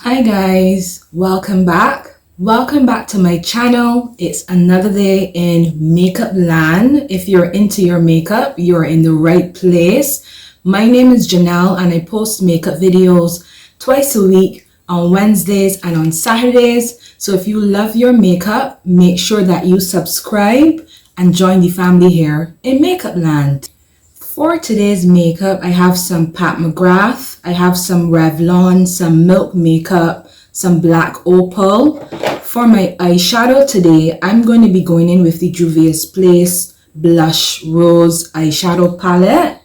Hi guys, welcome back. Welcome back to my channel. It's another day in makeup land. If you're into your makeup, you're in the right place. My name is Janelle and I post makeup videos twice a week on Wednesdays and on Saturdays. So if you love your makeup, make sure that you subscribe and join the family here in makeup land. For today's makeup, I have some Pat McGrath, I have some Revlon, some Milk Makeup, some Black Opal. For my eyeshadow today, I'm going to be going in with the Juvia's Place Blush Rose Eyeshadow Palette.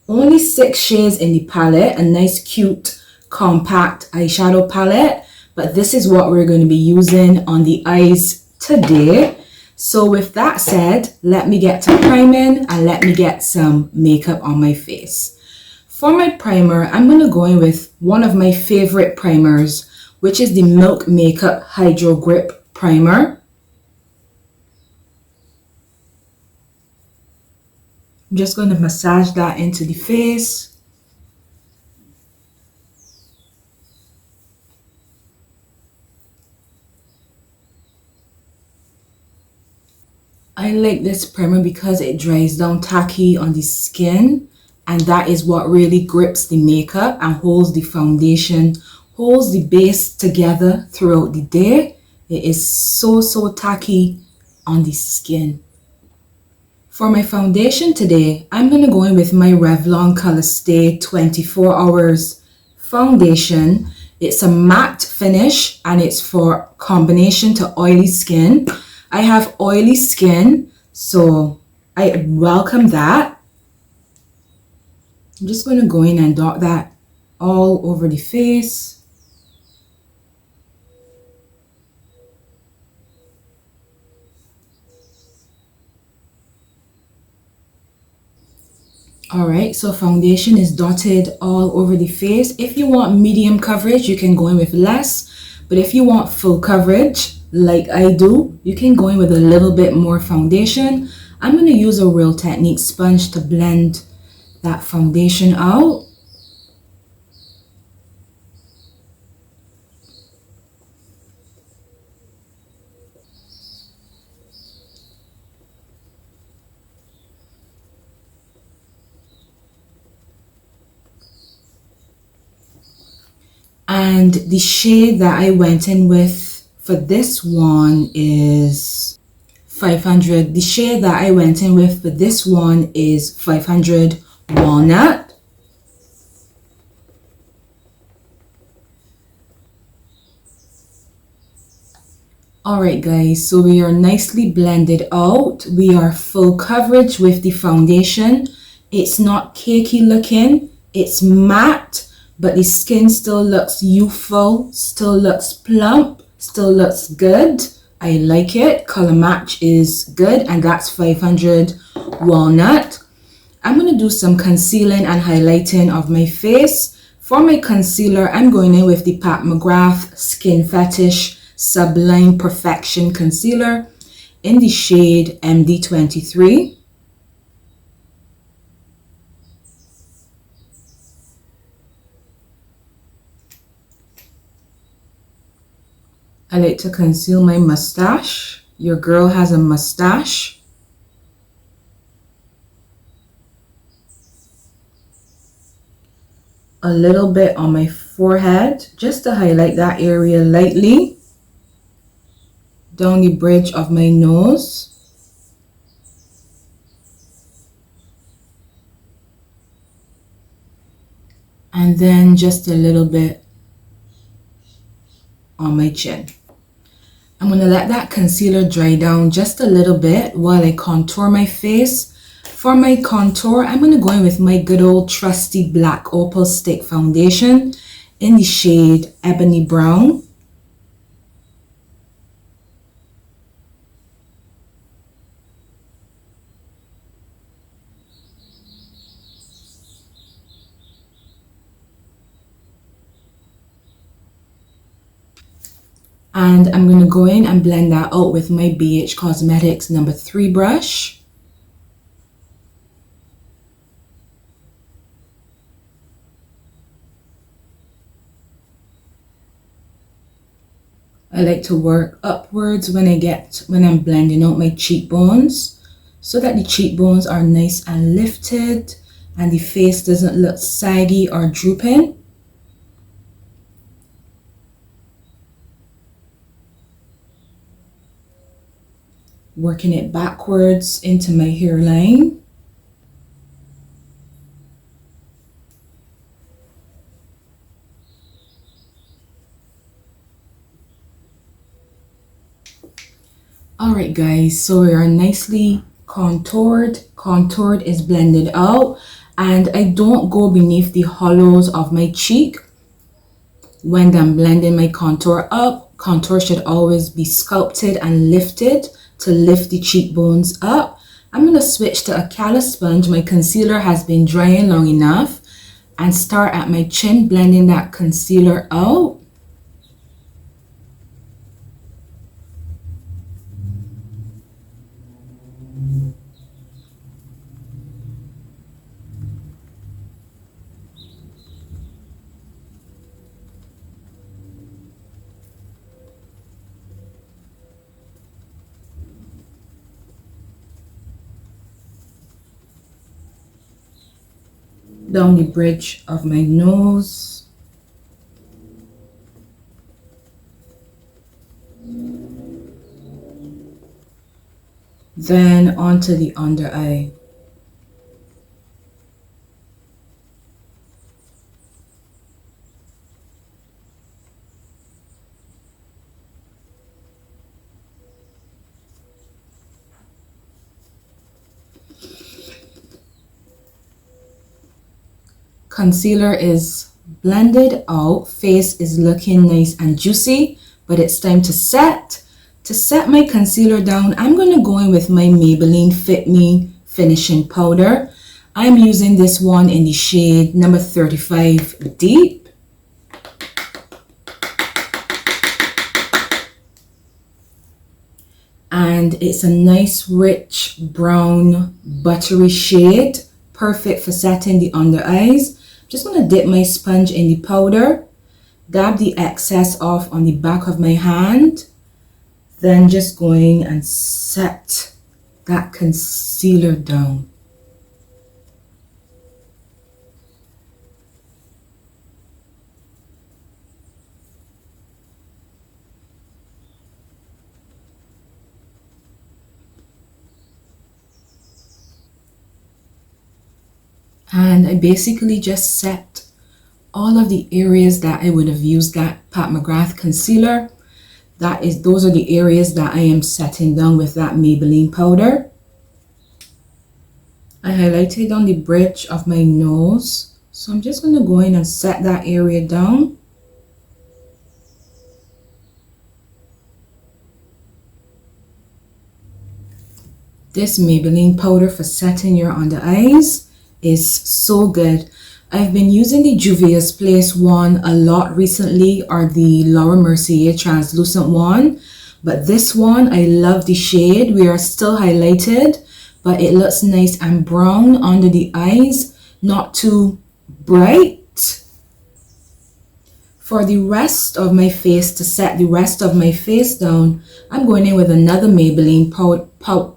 Only 6 shades in the palette, a nice cute compact eyeshadow palette. But this is what we're going to be using on the eyes today. So with that said, let me get to priming and let me get some makeup on my face. For my primer, I'm going to go in with one of my favorite primers, which is the Milk Makeup Hydro Grip Primer. I'm just going to massage that into the face. I like this primer because it dries down tacky on the skin, and that is what really grips the makeup and holds the foundation, holds the base together throughout the day. It is so tacky on the skin. For my foundation today, I'm going to go in with my Revlon Colorstay 24 Hours Foundation. It's a matte finish and it's for combination to oily skin. I have oily skin, so I welcome that. I'm just going to go in and dot that all over the face. Alright, so foundation is dotted all over the face. If you want medium coverage, you can go in with less. But if you want full coverage, like I do, you can go in with a little bit more foundation. I'm going to use a Real Technique sponge to blend that foundation out. And the shade that I went in with for this one is 500. The shade that I went in with for this one is 500 Walnut. Alright guys, so we are nicely blended out. We are full coverage with the foundation. It's not cakey looking, it's matte, but the skin still looks youthful, still looks plump, still looks good. I like it. Color match is good, and that's 500 Walnut. I'm going to do some concealing and highlighting of my face. For my concealer, I'm going in with the Pat McGrath Skin Fetish Sublime Perfection Concealer in the shade MD23. I like to conceal my mustache. Your girl has a mustache. A little bit on my forehead, just to highlight that area lightly. Down the bridge of my nose. And then just a little bit on my chin. I'm going to let that concealer dry down just a little bit while I contour my face. For my contour, I'm going to go in with my good old trusty Black Opal Stick Foundation in the shade Ebony Brown. And I'm going to go in and blend that out with my BH Cosmetics number 3 brush. I like to work upwards when I'm blending out my cheekbones, so that the cheekbones are nice and lifted and the face doesn't look saggy or drooping. Working it backwards into my hairline. Alright guys, so we are nicely contoured. Contoured is blended out, and I don't go beneath the hollows of my cheek when I'm blending my contour up. Contour should always be sculpted and lifted to lift the cheekbones up. I'm going to switch to a callus sponge. My concealer has been drying long enough, and start at my chin, blending that concealer out. Down the bridge of my nose. Then onto the under eye. Concealer is blended out, face is looking nice and juicy, but it's time to set. To set my concealer down, I'm going to go in with my Maybelline Fit Me Finishing Powder. I'm using this one in the shade number 35 Deep. And it's a nice rich brown buttery shade, perfect for setting the under eyes. Just going to dip my sponge in the powder, dab the excess off on the back of my hand, then just going and set that concealer down. And I basically just set all of the areas that I would have used that Pat McGrath concealer. Those are the areas that I am setting down with that Maybelline powder. I highlighted on the bridge of my nose, so I'm just going to go in and set that area down. This Maybelline powder for setting your under eyes is so good. I've been using the Juvia's Place one a lot recently, or the Laura Mercier translucent one, but this one, I love the shade. We are still highlighted, but it looks nice and brown under the eyes, not too bright. For the rest of my face, to set the rest of my face down, I'm going in with another Maybelline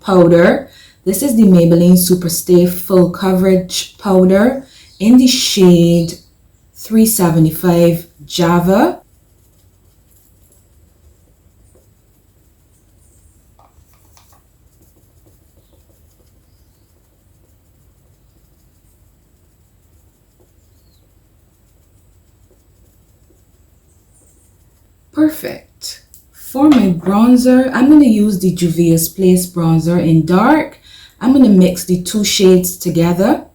powder. This is the Maybelline Superstay Full Coverage Powder in the shade 375 Java. Perfect. For my bronzer, I'm going to use the Juvia's Place bronzer in dark. I'm going to mix the two shades together,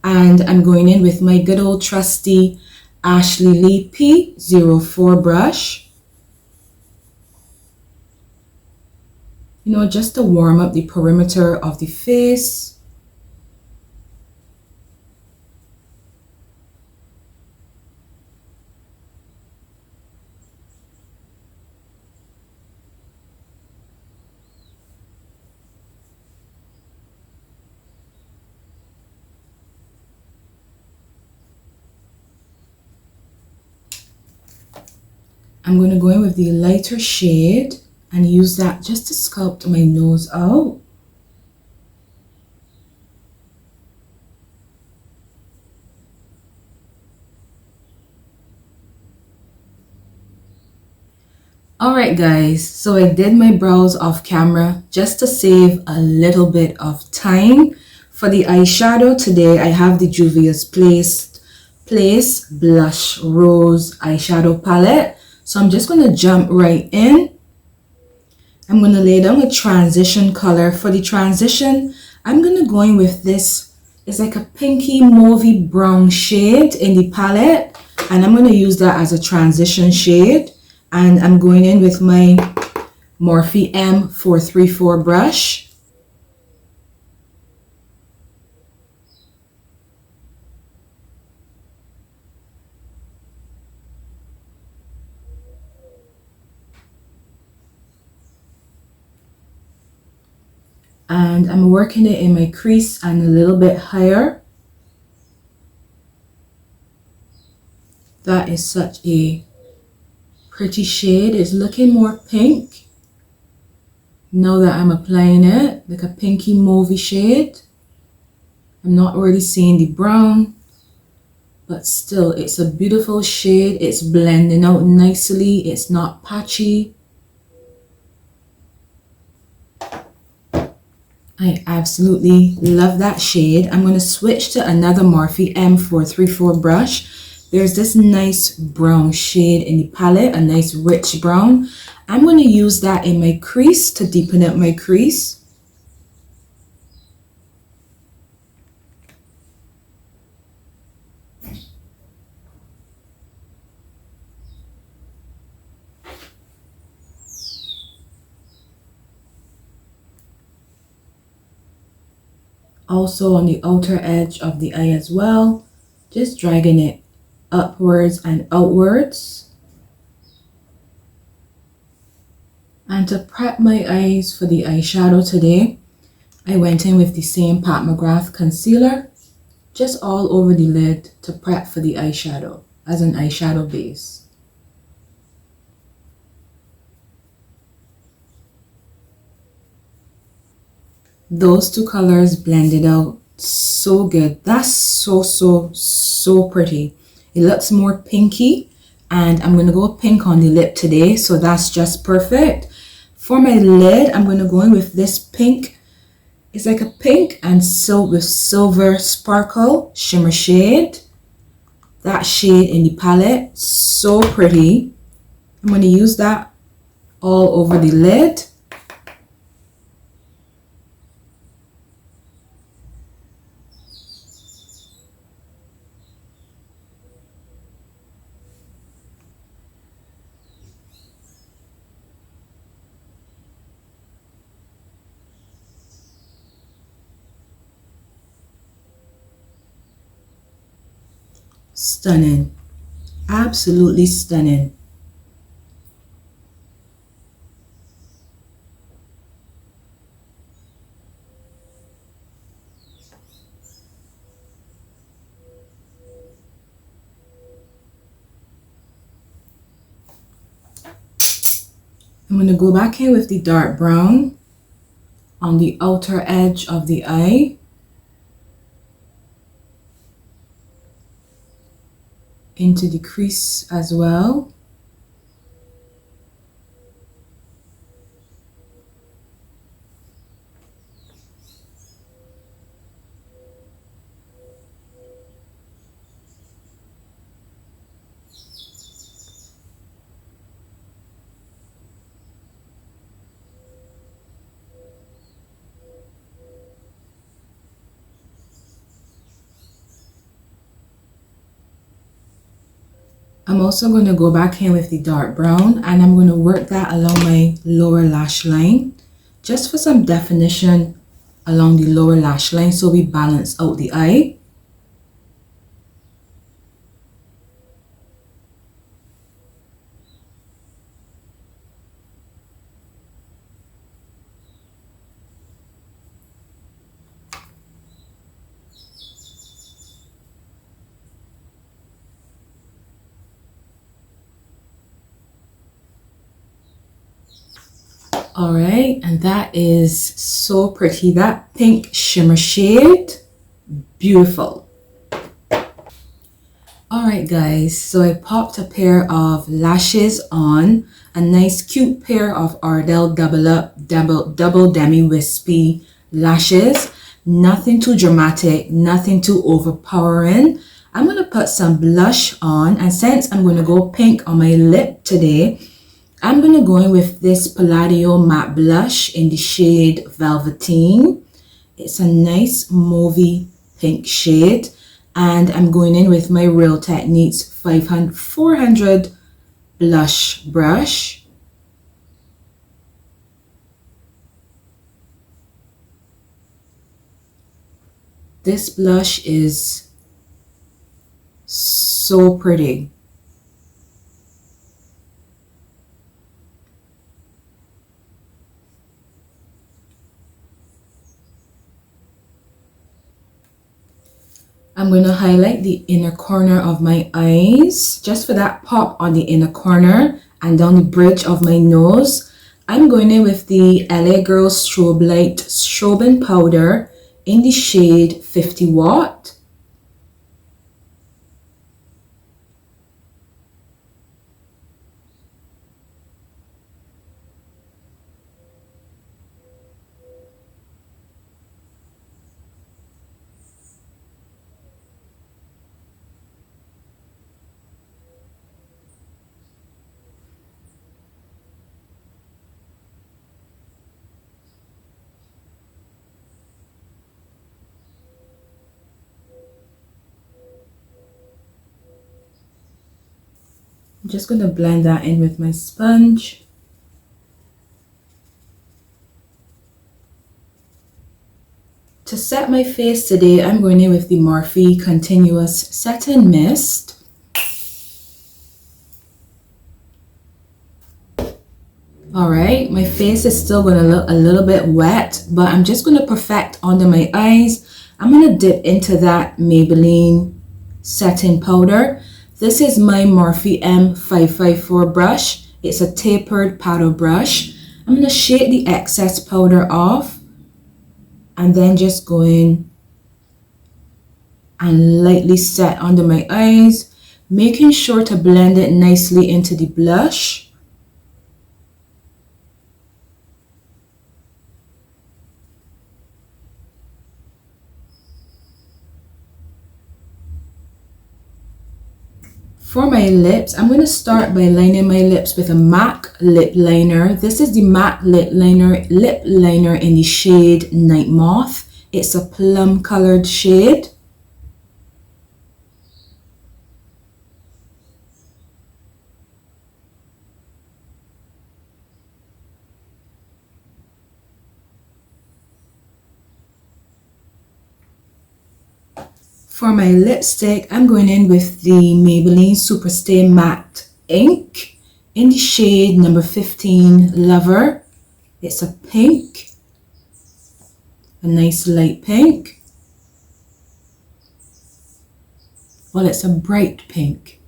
and I'm going in with my good old trusty Ashley Lee P04 brush. You know, just to warm up the perimeter of the face. I'm going to go in with the lighter shade and use that just to sculpt my nose out. Alright guys, so I did my brows off camera just to save a little bit of time. For the eyeshadow today, I have the Juvia's Place Blush Rose eyeshadow palette. So I'm just going to jump right in. I'm going to lay down a transition color. For the transition, I'm going to go in with this. It's like a pinky mauvey brown shade in the palette. And I'm going to use that as a transition shade. And I'm going in with my Morphe M434 brush. And I'm working it in my crease and a little bit higher. That is such a pretty shade. It's looking more pink now that I'm applying it, like a pinky mauvey shade. I'm not really seeing the brown, but still it's a beautiful shade. It's blending out nicely. It's not patchy. I absolutely love that shade. I'm going to switch to another Morphe M434 brush. There's this nice brown shade in the palette, a nice rich brown. I'm going to use that in my crease to deepen up my crease. Also on the outer edge of the eye as well, just dragging it upwards and outwards. And to prep my eyes for the eyeshadow today, I went in with the same Pat McGrath concealer, just all over the lid to prep for the eyeshadow as an eyeshadow base. Those two colors blended out so good. That's so pretty. It looks more pinky, and I'm going to go pink on the lip today, so that's just perfect. For my lid, I'm going to go in with this pink. It's like a pink and with silver sparkle shimmer shade. That shade in the palette, so pretty. I'm going to use that all over the lid. Stunning, absolutely stunning. I'm going to go back in with the dark brown on the outer edge of the eye. Into the crease as well. I'm also going to go back in with the dark brown, and I'm going to work that along my lower lash line just for some definition along the lower lash line so we balance out the eye. All right, and that is so pretty. That pink shimmer shade, beautiful. All right, guys, so I popped a pair of lashes on, a nice cute pair of Ardell double demi wispy lashes. Nothing too dramatic, nothing too overpowering. I'm going to put some blush on, and since I'm going to go pink on my lip today, I'm going to go in with this Palladio matte blush in the shade Velvetine. It's a nice mauvey pink shade, and I'm going in with my Real Techniques 400 blush brush. This blush is so pretty. I'm going to highlight the inner corner of my eyes, just for that pop on the inner corner and down the bridge of my nose. I'm going in with the LA Girl Strobe Light Strobing Powder in the shade 50 Watt. I'm just going to blend that in with my sponge. To set my face today, I'm going in with the Morphe Continuous Setting Mist. Alright, my face is still going to look a little bit wet, but I'm just going to perfect under my eyes. I'm going to dip into that Maybelline setting powder. This is my Morphe M554 brush. It's a tapered paddle brush. I'm going to shake the excess powder off and then just go in and lightly set under my eyes, making sure to blend it nicely into the blush. For my lips, I'm going to start by lining my lips with a MAC lip liner. This is the MAC lip liner in the shade Nightmoth. It's a plum colored shade. For my lipstick, I'm going in with the Maybelline Superstay Matte Ink in the shade number 15 Lover. It's a pink, a nice light pink. Well, it's a bright pink.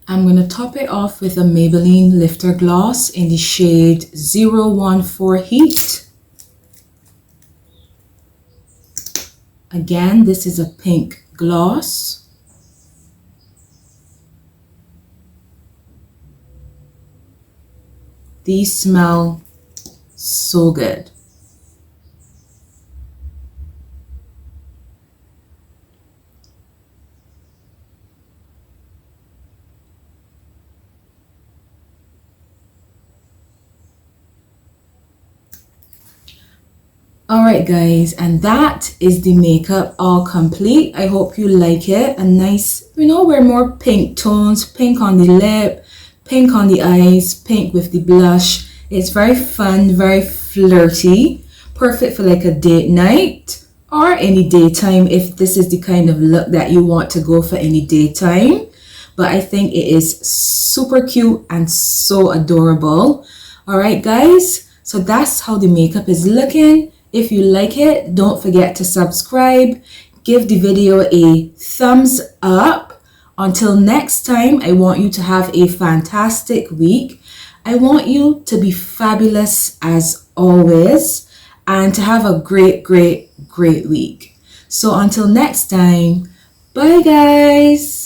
I'm going to top it off with a Maybelline Lifter Gloss in the shade 014 Heat. Again, this is a pink gloss. These smell so good. Alright guys, and that is the makeup all complete. I hope you like it. A nice, we're more pink tones, pink on the lip, pink on the eyes, pink with the blush. It's very fun, very flirty, perfect for like a date night or any daytime if this is the kind of look that you want to go for any daytime. But I think it is super cute and so adorable. Alright guys, So that's how the makeup is looking. If you like it, don't forget to subscribe. Give the video a thumbs up. Until next time, I want you to have a fantastic week. I want you to be fabulous as always and to have a great week. So until next time, bye guys.